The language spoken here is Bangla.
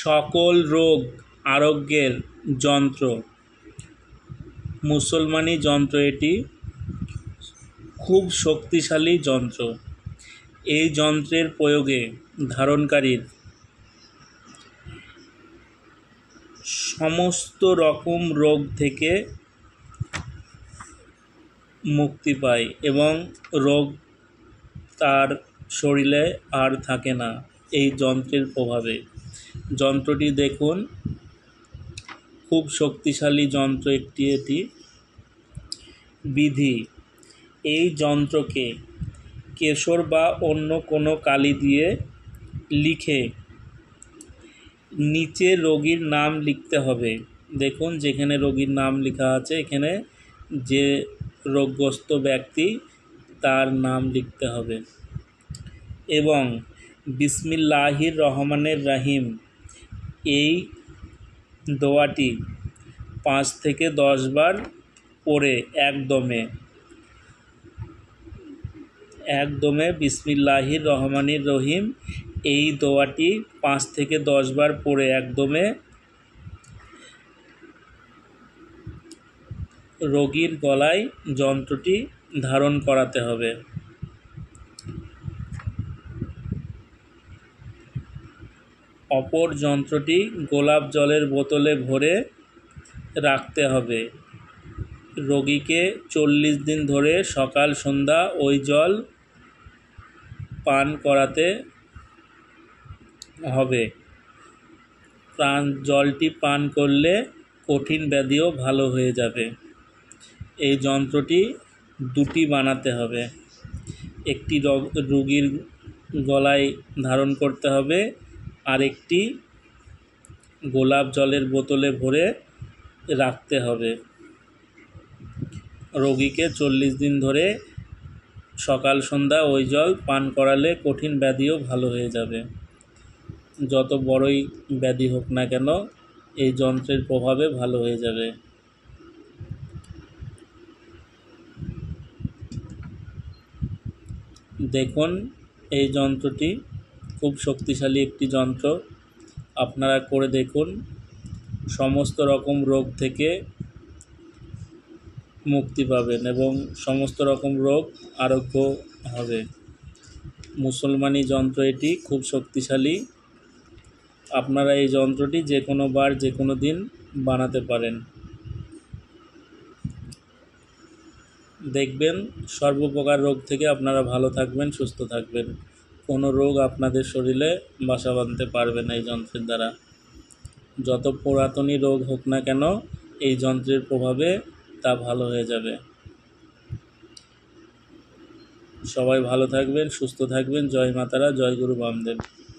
সকল রোগ আরোগ্যের যন্ত্র। মুসলমানি যন্ত্র এটি খুব শক্তিশালী যন্ত্র। এই যন্ত্রের প্রয়োগে ধারণকারীর সমস্ত রকম রোগ থেকে মুক্তি পায় এবং রোগ তার শরীরে আর থাকে না এই যন্ত্রের প্রভাবে। যন্ত্রটি দেখুন, খুব শক্তিশালী যন্ত্র এটি। বিধি: এই যন্ত্রকে কেশর বা অন্য কোনো কালি দিয়ে লিখে নিচে রোগীর নাম লিখতে হবে। দেখুন, যেখানে রোগীর নাম লেখা আছে এখানে যে রোগগ্রস্ত ব্যক্তি তার নাম লিখতে হবে এবং বিসমিল্লাহির রহমানির রহিম এই দোয়াটি 5 থেকে 10 বার পড়ে একদমে বিসমিল্লাহির রহমানির রহিম এই দোয়াটি 5 থেকে 10 বার পড়ে একদমে রোগীর গলায় যন্ত্রটি ধারণ করাতে হবে। অপর যন্ত্রটি গোলাপ জলের বোতলে ভরে রাখতে হবে। রোগীকে 40 দিন ধরে সকাল সন্ধ্যা ওই জল পান করাতে হবে। জলটি পান করলে কঠিন ব্যাধিও ভালো হয়ে যাবে। এই যন্ত্রটি 2টি বানাতে হবে। একটি রোগীর গলায় ধারণ করতে হবে, আর একটি গোলাপ জলের বোতলে ভরে রাখতে হবে। রোগীকে 40 দিন ধরে সকাল সন্ধ্যা ওই জল পান করালে কঠিন ব্যাধিও ভালো হয়ে যাবে। যত বড়ই ব্যাধি হোক না কেন এই যন্ত্রের প্রভাবে ভালো হয়ে যাবে। দেখুন, এই যন্ত্রটি খুব শক্তিশালী একটি যন্ত্র। আপনারা করে দেখুন, সমস্ত রকম রোগ থেকে মুক্তি পাবেন এবং সমস্ত রকম রোগ আরোগ্য হবে। মুসলমানি যন্ত্র এটি খুব শক্তিশালী। আপনারা এই যন্ত্রটি যে কোনো বার যে কোনো দিন বানাতে পারেন। দেখবেন সর্বপ্রকার রোগ থেকে আপনারা ভালো থাকবেন, সুস্থ থাকবেন। কোনো রোগ আপনাদের শরীরে বাসা বাঁধতে পারবে না এই যন্ত্রের দ্বারা। যত পুরাতনই রোগ হোক না কেন এই যন্ত্রের প্রভাবে তা ভালো হয়ে যাবে। সবাই ভালো থাকবেন, সুস্থ থাকবেন। জয় মা তারা, জয় গুরু বামদেব।